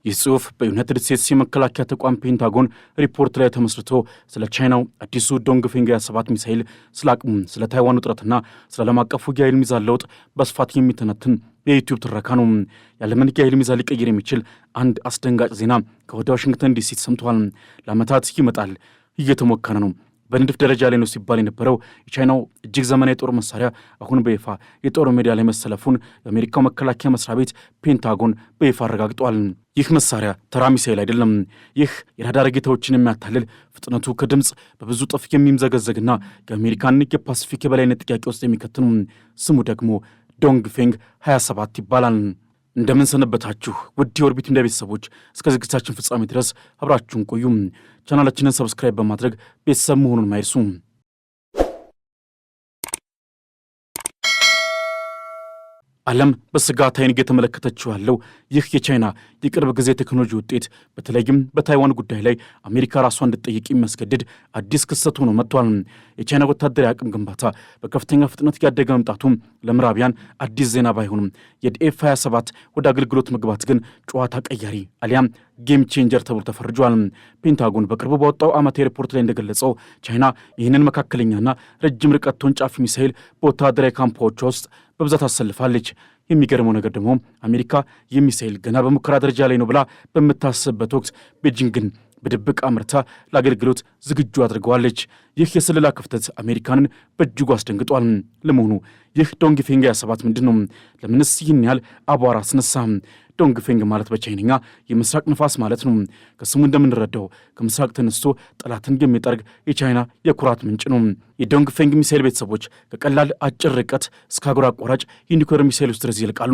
ይህ ጽሑፍ በዩናይትድ ስቴትስ የመከላከያ ተቋም ፔንታጎን ሪፖርት ላይ ተመስርቶ ስለ ቻይናው አዲሱ ዶንግፊንግ 27 ሚሳይል፣ ስለ አቅሙ፣ ስለ ታይዋን ውጥረትና ስለ ዓለም አቀፉ የኃይል ሚዛን ለውጥ በስፋት የሚተነትን የዩቲዩብ ትረካ ነው። የዓለምን የኃይል ሚዛን ሊቀይር የሚችል አንድ አስደንጋጭ ዜና ከወደ ዋሽንግተን ዲሲ ተሰምቷል። ለዓመታት ይመጣል፣ እየተሞከረ ነው፣ በንድፍ ደረጃ ላይ ነው ሲባል የነበረው የቻይናው እጅግ ዘመናዊ የጦር መሳሪያ አሁን በይፋ የጦር ሜዳ ላይ መሰለፉን የአሜሪካው መከላከያ መስሪያ ቤት ፔንታጎን በይፋ አረጋግጧል። ይህ መሳሪያ ተራ ሚሳኤል አይደለም። ይህ የራዳር ጌታዎችን የሚያታልል ፍጥነቱ ከድምፅ በብዙ ጥፍ የሚምዘገዘግና የአሜሪካን የፓሲፊክ የበላይነት ጥያቄ ውስጥ የሚከት ነው። ስሙ ደግሞ ዶንግፊንግ 27 ይባላል። እንደምን ሰነበታችሁ ውድ የኦርቢት ሚዲያ ቤተሰቦች፣ እስከ ዝግጅታችን ፍጻሜ ድረስ አብራችሁን ቆዩ። ቻናላችንን ሰብስክራይብ በማድረግ ቤተሰብ መሆኑን ማይርሱ። ዓለም በስጋት ዓይን እየተመለከተችው ያለው ይህ የቻይና የቅርብ ጊዜ ቴክኖሎጂ ውጤት በተለይም በታይዋን ጉዳይ ላይ አሜሪካ ራሷ እንድትጠይቅ የሚያስገድድ አዲስ ክስተት ሆኖ መጥቷል። የቻይና ወታደራዊ አቅም ግንባታ በከፍተኛ ፍጥነት ያደገ መምጣቱ ለምዕራቢያን አዲስ ዜና ባይሆንም የኤፍ 27 ወደ አገልግሎት መግባት ግን ጨዋታ ቀያሪ አሊያም ጌም ቼንጀር ተብሎ ተፈርጇል። ፔንታጎን በቅርቡ ባወጣው ዓመታዊ ሪፖርት ላይ እንደገለጸው ቻይና ይህንን መካከለኛና ረጅም ርቀት ተወንጫፊ ሚሳይል በወታደራዊ ካምፖቿ ውስጥ በብዛት አሰልፋለች። የሚገርመው ነገር ደግሞ አሜሪካ ይህ ሚሳይል ገና በሙከራ ደረጃ ላይ ነው ብላ በምታስብበት ወቅት ቤጂንግን በድብቅ አምርታ ለአገልግሎት ዝግጁ አድርገዋለች። ይህ የስለላ ክፍተት አሜሪካንን በእጅጉ አስደንግጧል። ለመሆኑ ይህ ዶንግፊንግ 27 ምንድን ነው? ለምንስ ይህን ያህል አቧራ አስነሳ? ዶንግፊንግ ማለት በቻይንኛ የምስራቅ ንፋስ ማለት ነው። ከስሙ እንደምንረዳው ከምስራቅ ተነስቶ ጠላትን የሚጠርግ የቻይና የኩራት ምንጭ ነው። የዶንግፊንግ ሚሳይል ቤተሰቦች ከቀላል አጭር ርቀት እስከ አህጉር አቋራጭ የኒውክሌር ሚሳይል ውስጥ ድረስ ይልቃሉ።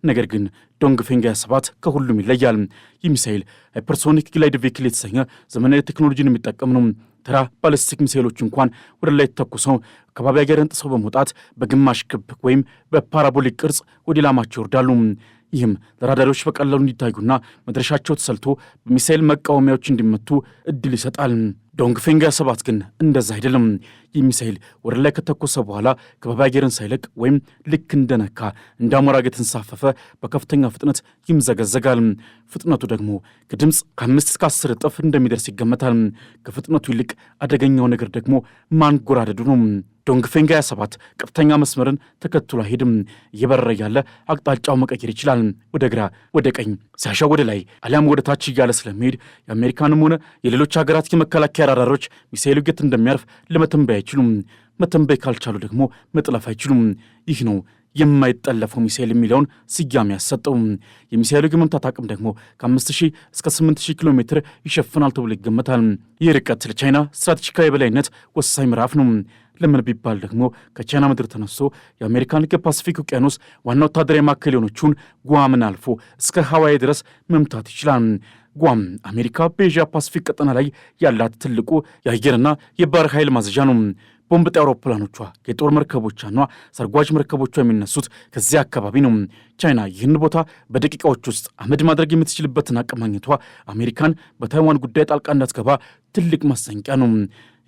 ነገር ግን ዶንግፊንግ 27 ከሁሉም ይለያል። ይህ ሚሳይል ሃይፐርሶኒክ ግላይድ ቬክል የተሰኘ ዘመናዊ ቴክኖሎጂን የሚጠቀም ነው። ተራ ባሊስቲክ ሚሳይሎች እንኳን ወደ ላይ ተኩሰው ከባቢ አየርን ጥሰው በመውጣት በግማሽ ክብ ወይም በፓራቦሊክ ቅርጽ ወደ ኢላማቸው ይወርዳሉ። ይህም ለራዳሮች በቀላሉ እንዲታዩና መድረሻቸው ተሰልቶ በሚሳይል መቃወሚያዎች እንዲመቱ እድል ይሰጣል። ዶንግፊንግ 27 ግን እንደዛ አይደለም። ይህ ሚሳይል ወደ ላይ ከተኮሰ በኋላ ከባቢ አየርን ሳይለቅ ወይም ልክ እንደነካ እንደ አሞራ የተንሳፈፈ በከፍተኛ ፍጥነት ይምዘገዘጋል። ፍጥነቱ ደግሞ ከድምፅ ከ5 እስከ 10 እጥፍ እንደሚደርስ ይገመታል። ከፍጥነቱ ይልቅ አደገኛው ነገር ደግሞ ማንጎራደዱ ነው። ዶንግፊንግ 27 ቀጥተኛ መስመርን ተከትሎ አይሄድም። እየበረረ ያለ አቅጣጫው መቀየር ይችላል። ወደ ግራ፣ ወደ ቀኝ፣ ሲያሻው ወደ ላይ አሊያም ወደ ታች እያለ ስለሚሄድ የአሜሪካንም ሆነ የሌሎች ሀገራት የመከላከያ ራዳሮች ሚሳይሉ የት እንደሚያርፍ ለመተንበይ አይችሉም። መተንበይ ካልቻሉ ደግሞ መጥለፍ አይችሉም። ይህ ነው የማይጠለፈው ሚሳይል የሚለውን ስያሜ ያሰጠው። የሚሳይሉ የመምታት አቅም ደግሞ ከ5000 እስከ 8000 ኪሎ ሜትር ይሸፍናል ተብሎ ይገመታል። ይህ ርቀት ለቻይና ስትራቴጂካዊ የበላይነት ወሳኝ ምዕራፍ ነው። ለምን ቢባል ደግሞ ከቻይና ምድር ተነስቶ የአሜሪካን የፓሲፊክ ውቅያኖስ ዋና ወታደራዊ ማዕከል የሆነችውን ጓምን አልፎ እስከ ሃዋይ ድረስ መምታት ይችላል። ጓም አሜሪካ በኤዥያ ፓሲፊክ ቀጠና ላይ ያላት ትልቁ የአየርና የባህር ኃይል ማዘዣ ነው። ቦምብ ጣይ አውሮፕላኖቿ፣ የጦር መርከቦቿና ሰርጓጅ መርከቦቿ የሚነሱት ከዚያ አካባቢ ነው። ቻይና ይህን ቦታ በደቂቃዎች ውስጥ አመድ ማድረግ የምትችልበትን አቅም ማግኘቷ አሜሪካን በታይዋን ጉዳይ ጣልቃ እንዳትገባ ትልቅ ማስጠንቀቂያ ነው።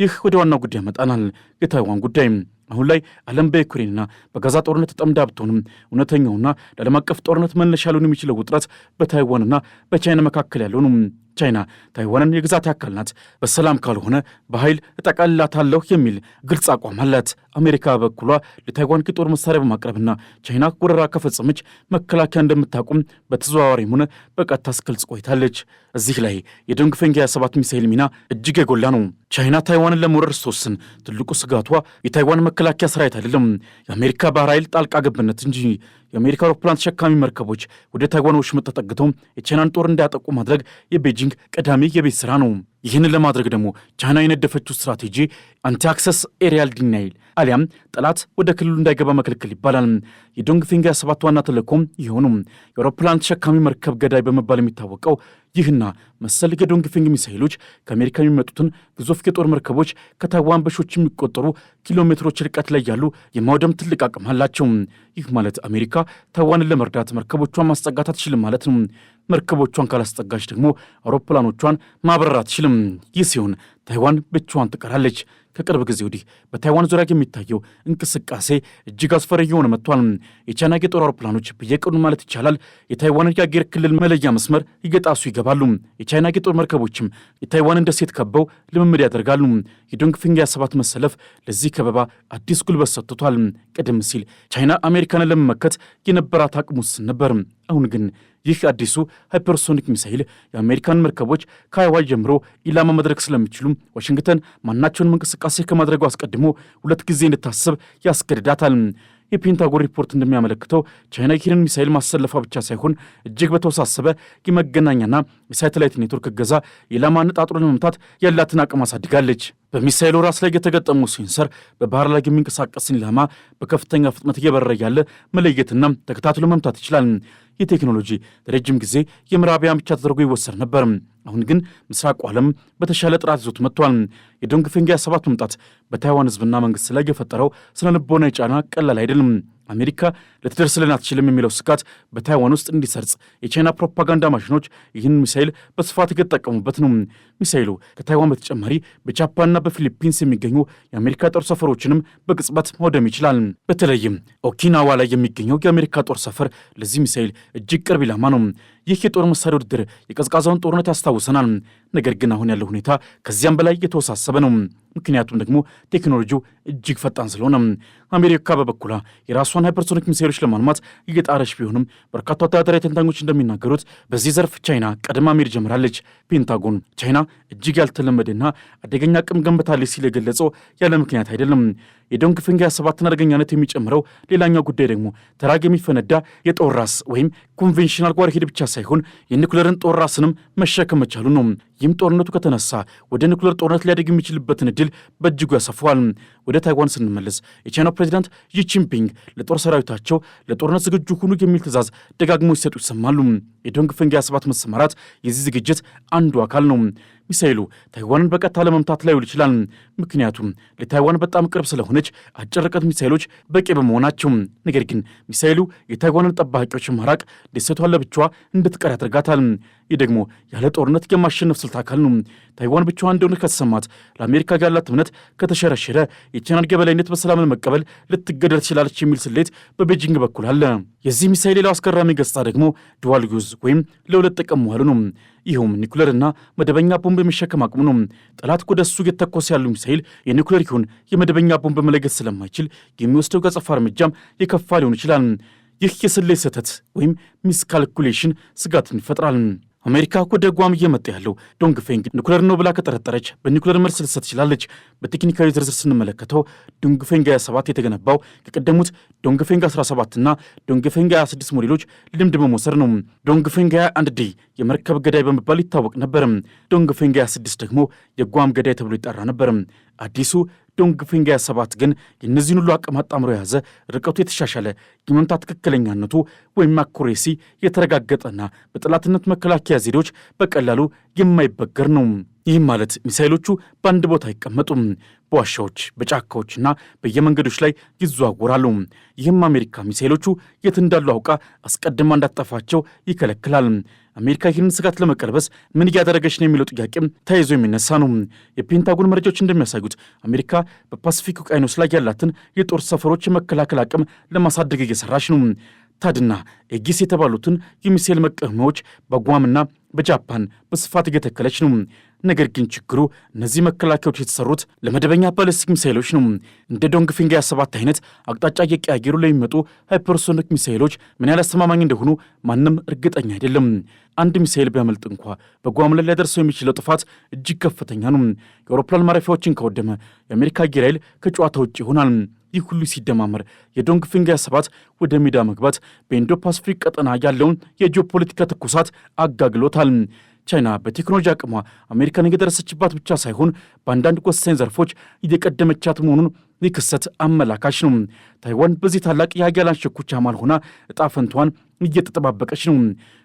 ይህ ወደ ዋናው ጉዳይ ያመጣናል። የታይዋን ጉዳይ አሁን ላይ ዓለም በዩክሬንና በጋዛ ጦርነት ተጠምዳ ብትሆንም እውነተኛውና ለዓለም አቀፍ ጦርነት መነሻ ሊሆን የሚችለው ውጥረት በታይዋንና በቻይና መካከል ያለው ነው። ቻይና ታይዋንን የግዛት አካል ናት፣ በሰላም ካልሆነ በኃይል እጠቀልላታለሁ የሚል ግልጽ አቋም አላት። አሜሪካ በበኩሏ ለታይዋን የጦር መሳሪያ በማቅረብና ቻይና ወረራ ከፈጸመች መከላከያ እንደምታቆም በተዘዋዋሪም ሆነ በቀጥታ ስትገልጽ ቆይታለች። እዚህ ላይ የዶንግፊንግ 27 ሚሳይል ሚና እጅግ የጎላ ነው። ቻይና ታይዋንን ለመውረር ስትወስን ትልቁ ስጋቷ የታይዋን መከላከያ ሰራዊት አይደለም፣ የአሜሪካ ባህር ኃይል ጣልቃ ገብነት እንጂ። የአሜሪካ አውሮፕላን ተሸካሚ መርከቦች ወደ ታይዋን ወሽመጥ ተጠግተው የቻይናን ጦር እንዲያጠቁ ማድረግ የቤጂንግ ቀዳሚ የቤት ሥራ ነው። ይህንን ለማድረግ ደግሞ ቻይና የነደፈችው ስትራቴጂ አንቲ አክሰስ ኤሪያል ዲናይል አሊያም ጠላት ወደ ክልሉ እንዳይገባ መከልከል ይባላል። የዶንግፊንግ 27 ዋና ተልዕኮም ይሆኑ የአውሮፕላን ተሸካሚ መርከብ ገዳይ በመባል የሚታወቀው ይህና መሰል የዶንግፊንግ ሚሳይሎች ከአሜሪካ የሚመጡትን ግዙፍ የጦር መርከቦች ከታይዋን በሺዎች የሚቆጠሩ ኪሎ ሜትሮች ርቀት ላይ ያሉ የማውደም ትልቅ አቅም አላቸው። ይህ ማለት አሜሪካ ታይዋንን ለመርዳት መርከቦቿን ማስጠጋት አትችልም ማለት ነው። መርከቦቿን ካላስጠጋች ደግሞ አውሮፕላኖቿን ማብረር አትችልም። ይህ ሲሆን ታይዋን ብቻዋን ትቀራለች። ከቅርብ ጊዜ ወዲህ በታይዋን ዙሪያ የሚታየው እንቅስቃሴ እጅግ አስፈሪ እየሆነ መጥቷል። የቻይና የጦር አውሮፕላኖች በየቀኑ ማለት ይቻላል የታይዋንን የአየር ክልል መለያ መስመር እየጣሱ ይገባሉ። የቻይና የጦር መርከቦችም የታይዋንን ደሴት ከበው ልምምድ ያደርጋሉ። የዶንግፊንግ 27 መሰለፍ ለዚህ ከበባ አዲስ ጉልበት ሰጥቷል። ቀደም ሲል ቻይና አሜሪካንን ለመመከት የነበራት አቅም ውስን ነበር። አሁን ግን ይህ አዲሱ ሃይፐርሶኒክ ሚሳይል የአሜሪካን መርከቦች ከሃዋይ ጀምሮ ኢላማ መድረክ ስለሚችሉ ዋሽንግተን ማናቸውንም እንቅስቃሴ ከማድረጉ አስቀድሞ 2 ጊዜ እንድታስብ ያስገድዳታል። የፔንታጎን ሪፖርት እንደሚያመለክተው ቻይና ይህንን ሚሳይል ማሰለፏ ብቻ ሳይሆን እጅግ በተወሳሰበ የመገናኛና የሳተላይት ኔትወርክ እገዛ ኢላማ አነጣጥሮ ለመምታት ያላትን አቅም አሳድጋለች። በሚሳይሉ ራስ ላይ የተገጠመው ሴንሰር በባህር ላይ የሚንቀሳቀስን ኢላማ በከፍተኛ ፍጥነት እየበረረ ያለ መለየትና ተከታትሎ መምታት ይችላል። ይህ ቴክኖሎጂ ለረጅም ጊዜ የምዕራባውያን ብቻ ተደርጎ ይወሰድ ነበር። አሁን ግን ምስራቁ ዓለም በተሻለ ጥራት ይዞት መጥቷል። የዶንግፊንግ 27 መምጣት በታይዋን ሕዝብና መንግስት ላይ የፈጠረው ስነ ልቦናዊ ጫና ቀላል አይደለም። አሜሪካ ልትደርስልን አትችልም የሚለው ስጋት በታይዋን ውስጥ እንዲሰርጽ የቻይና ፕሮፓጋንዳ ማሽኖች ይህን ሚሳይል በስፋት እየተጠቀሙበት ነው። ሚሳይሉ ከታይዋን በተጨማሪ በጃፓንና በፊሊፒንስ የሚገኙ የአሜሪካ ጦር ሰፈሮችንም በቅጽበት ማውደም ይችላል። በተለይም ኦኪናዋ ላይ የሚገኘው የአሜሪካ ጦር ሰፈር ለዚህ ሚሳይል እጅግ ቅርብ ኢላማ ነው። ይህ የጦር መሳሪያ ውድድር የቀዝቃዛውን ጦርነት ያስታውሰናል። ነገር ግን አሁን ያለው ሁኔታ ከዚያም በላይ የተወሳሰበ ነው። ምክንያቱም ደግሞ ቴክኖሎጂው እጅግ ፈጣን ስለሆነ። አሜሪካ በበኩሏ የራሷን ሃይፐርሶኒክ ሚሳይሎች ለማልማት እየጣረች ቢሆንም በርካታ ወታደራዊ ተንታኞች እንደሚናገሩት በዚህ ዘርፍ ቻይና ቀድማ መሄድ ጀምራለች። ፔንታጎን ቻይና እጅግ ያልተለመደና አደገኛ አቅም ገንብታለች ሲል የገለጸው ያለ ምክንያት አይደለም። የዶንግፊንግ 27ን አደገኛነት የሚጨምረው ሌላኛው ጉዳይ ደግሞ ተራግ የሚፈነዳ የጦር ራስ ወይም ኮንቬንሽናል ዋርሄድ ብቻ ሳይሆን የኒኩሌርን ጦር ራስንም መሸከም መቻሉ ነው። ይህም ጦርነቱ ከተነሳ ወደ ኒኩሌር ጦርነት ሊያደግ የሚችልበትን ዕድል በእጅጉ ያሰፋዋል። ወደ ታይዋን ስንመለስ የቻይናው ፕሬዚዳንት ጂንፒንግ ለጦር ሰራዊታቸው ለጦርነት ዝግጁ ሁኑ የሚል ትዕዛዝ ደጋግሞ ሲሰጡ ይሰማሉ። የዶንግፊንግ 27 መሰማራት የዚህ ዝግጅት አንዱ አካል ነው። ሚሳይሉ ታይዋንን በቀጥታ ለመምታት ላይውል ይችላል። ምክንያቱም ለታይዋን በጣም ቅርብ ስለሆነች አጭር ርቀት ሚሳይሎች በቂ በመሆናቸው። ነገር ግን ሚሳይሉ የታይዋንን ጠባቂዎች ማራቅ ደሴቷን ለብቻዋ እንድትቀር ያደርጋታል። ይህ ደግሞ ያለ ጦርነት የማሸነፍ ስልት አካል ነው። ታይዋን ብቻዋን እንደሆነ ከተሰማት ለአሜሪካ ያላት እምነት ከተሸረሸረ የቻይናን የበላይነት በሰላም ለመቀበል ልትገደል ትችላለች የሚል ስሌት በቤጂንግ በኩል አለ። የዚህ ሚሳይል ሌላው አስገራሚ ገጽታ ደግሞ ዱዋል ዩዝ ወይም ለሁለት ጥቅም መዋሉ ነው። ይኸውም ኒኩሌርና መደበኛ ቦምብ የሚሸከም አቅሙ ነው። ጠላት ወደ እሱ እየተኮሰ ያለው ሚሳይል የኒኩሌር ይሁን የመደበኛ ቦምብ መለየት ስለማይችል የሚወስደው ገጸፋ እርምጃም የከፋ ሊሆን ይችላል። ይህ የስሌት ስህተት ወይም ሚስካልኩሌሽን ስጋትን ይፈጥራል። አሜሪካ ወደ ጓም እየመጣ ያለው ዶንግፊንግ ኒኩሌር ነው ብላ ከጠረጠረች በኒኩሌር መልስ ልትሰጥ ትችላለች። በቴክኒካዊ ዝርዝር ስንመለከተው ዶንግፊንግ 27 የተገነባው ከቀደሙት ዶንግፊንግ 17 እና ዶንግፊንግ 26 ሞዴሎች ልምድ በመውሰድ ነው። ዶንግፊንግ 21ዲ የመርከብ ገዳይ በመባል ይታወቅ ነበር። ዶንግፊንግ 26 ደግሞ የጓም ገዳይ ተብሎ ይጠራ ነበር። አዲሱ ዶንግፊንግ 27 ግን የእነዚህን ሁሉ አቅም አጣምሮ የያዘ ርቀቱ የተሻሻለ የመምታት ትክክለኛነቱ ወይም አኩሬሲ የተረጋገጠና በጠላትነት መከላከያ ዘዴዎች በቀላሉ የማይበገር ነው። ይህም ማለት ሚሳይሎቹ በአንድ ቦታ አይቀመጡም። በዋሻዎች በጫካዎችና በየመንገዶች ላይ ይዘዋወራሉ። ይህም አሜሪካ ሚሳይሎቹ የት እንዳሉ አውቃ አስቀድማ እንዳጠፋቸው ይከለክላል። አሜሪካ ይህንን ስጋት ለመቀልበስ ምን እያደረገች ነው የሚለው ጥያቄም ተያይዞ የሚነሳ ነው። የፔንታጎን መረጃዎች እንደሚያሳዩት አሜሪካ በፓሲፊክ ውቅያኖስ ላይ ያላትን የጦር ሰፈሮች የመከላከል አቅም ለማሳደግ እየሰራች ነው። ታድና ኤጊስ የተባሉትን የሚሳይል መቃወሚያዎች በጓምና በጃፓን በስፋት እየተከለች ነው። ነገር ግን ችግሩ እነዚህ መከላከያዎች የተሰሩት ለመደበኛ ባሊስቲክ ሚሳይሎች ነው። እንደ ዶንግፊንግ 27 አይነት አቅጣጫ እየቀያየሩ ለሚመጡ ሃይፐርሶኒክ ሚሳይሎች ምን ያህል አስተማማኝ እንደሆኑ ማንም እርግጠኛ አይደለም። አንድ ሚሳይል ቢያመልጥ እንኳ በጓም ላይ ሊያደርሰው የሚችለው ጥፋት እጅግ ከፍተኛ ነው። የአውሮፕላን ማረፊያዎችን ከወደመ የአሜሪካ አየር ኃይል ከጨዋታ ውጭ ይሆናል። ይህ ሁሉ ሲደማመር የዶንግፊንግ 27 ወደ ሜዳ መግባት በኢንዶ ፓሲፊክ ቀጠና ያለውን የጂኦፖለቲካ ትኩሳት አጋግሎታል። ቻይና በቴክኖሎጂ አቅሟ አሜሪካን እየደረሰችባት ብቻ ሳይሆን በአንዳንድ ወሳኝ ዘርፎች እየቀደመቻት መሆኑን ይህ ክስተት አመላካች ነው። ታይዋን በዚህ ታላቅ የሀያላን ሽኩቻ መሃል ሆና ዕጣ ፈንታዋን እየተጠባበቀች ነው።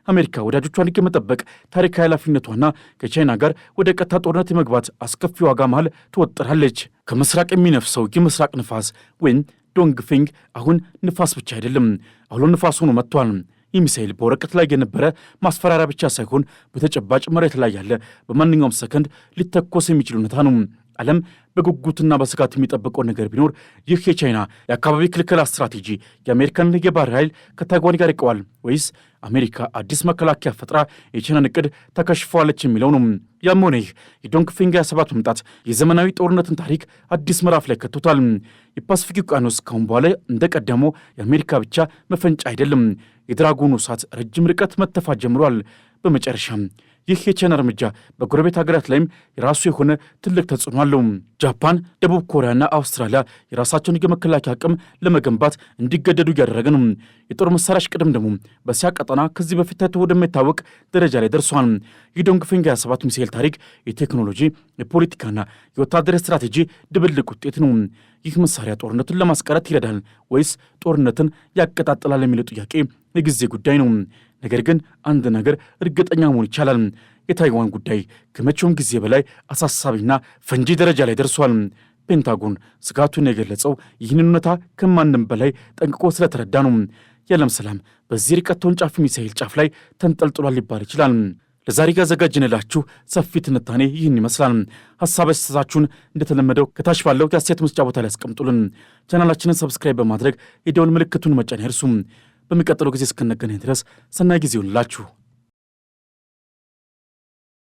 አሜሪካ ወዳጆቿን የመጠበቅ ታሪካዊ ኃላፊነቷና ከቻይና ጋር ወደ ቀጥታ ጦርነት የመግባት አስከፊ ዋጋ መሃል ትወጥራለች። ከምስራቅ የሚነፍሰው የምስራቅ ንፋስ ወይም ዶንግፊንግ አሁን ንፋስ ብቻ አይደለም፣ አውሎ ንፋስ ሆኖ መጥቷል። ይህ ሚሳኤል በወረቀት ላይ የነበረ ማስፈራሪያ ብቻ ሳይሆን በተጨባጭ መሬት ላይ ያለ በማንኛውም ሰከንድ ሊተኮስ የሚችል እውነታ ነው። ዓለም በጉጉትና በስጋት የሚጠብቀው ነገር ቢኖር ይህ የቻይና የአካባቢ ክልከላ ስትራቴጂ የአሜሪካን የባህር ኃይል ከታይዋን ጋር ይቀዋል ወይስ አሜሪካ አዲስ መከላከያ ፈጥራ የቻይናን ዕቅድ ተከሽፈዋለች የሚለው ነው። ያም ሆነ ይህ የዶንግፊንግ 27 መምጣት የዘመናዊ ጦርነትን ታሪክ አዲስ ምዕራፍ ላይ ከቶታል። የፓሲፊክ ውቅያኖስ ካሁን በኋላ እንደቀደመው የአሜሪካ ብቻ መፈንጫ አይደለም። የድራጎኑ እሳት ረጅም ርቀት መተፋት ጀምሯል። በመጨረሻም ይህ የቻይና እርምጃ በጎረቤት ሀገራት ላይም የራሱ የሆነ ትልቅ ተጽዕኖ አለው። ጃፓን፣ ደቡብ ኮሪያና አውስትራሊያ የራሳቸውን የመከላከያ አቅም ለመገንባት እንዲገደዱ እያደረገ ነው። የጦር መሳሪያዎች ቅድም ደግሞ በእስያ ቀጠና ከዚህ በፊት ታይቶ ወደማይታወቅ ደረጃ ላይ ደርሷል። የዶንግፊንግ 27 ሚሳኤል ታሪክ የቴክኖሎጂ የፖለቲካና የወታደራዊ ስትራቴጂ ድብልቅ ውጤት ነው። ይህ መሳሪያ ጦርነቱን ለማስቀረት ይረዳል ወይስ ጦርነትን ያቀጣጥላል የሚለው ጥያቄ የጊዜ ጉዳይ ነው። ነገር ግን አንድ ነገር እርግጠኛ መሆን ይቻላል። የታይዋን ጉዳይ ከመቼውም ጊዜ በላይ አሳሳቢና ፈንጂ ደረጃ ላይ ደርሷል። ፔንታጎን ስጋቱን የገለጸው ይህንን እውነታ ከማንም በላይ ጠንቅቆ ስለተረዳ ነው። የዓለም ሰላም በዚህ ርቀት ተወንጫፊ ሚሳኤል ጫፍ ላይ ተንጠልጥሏል ሊባል ይችላል። ለዛሬ ያዘጋጅንላችሁ ሰፊ ትንታኔ ይህን ይመስላል። ሐሳብ አስተያየታችሁን እንደተለመደው ከታች ባለው የአስተያየት መስጫ ቦታ ላይ ያስቀምጡልን። ቻናላችንን ሰብስክራይብ በማድረግ የደወል ምልክቱን መጫን አይርሱ። በሚቀጥለው ጊዜ እስክንገናኝ ድረስ ሰናይ ጊዜ ይሁንላችሁ።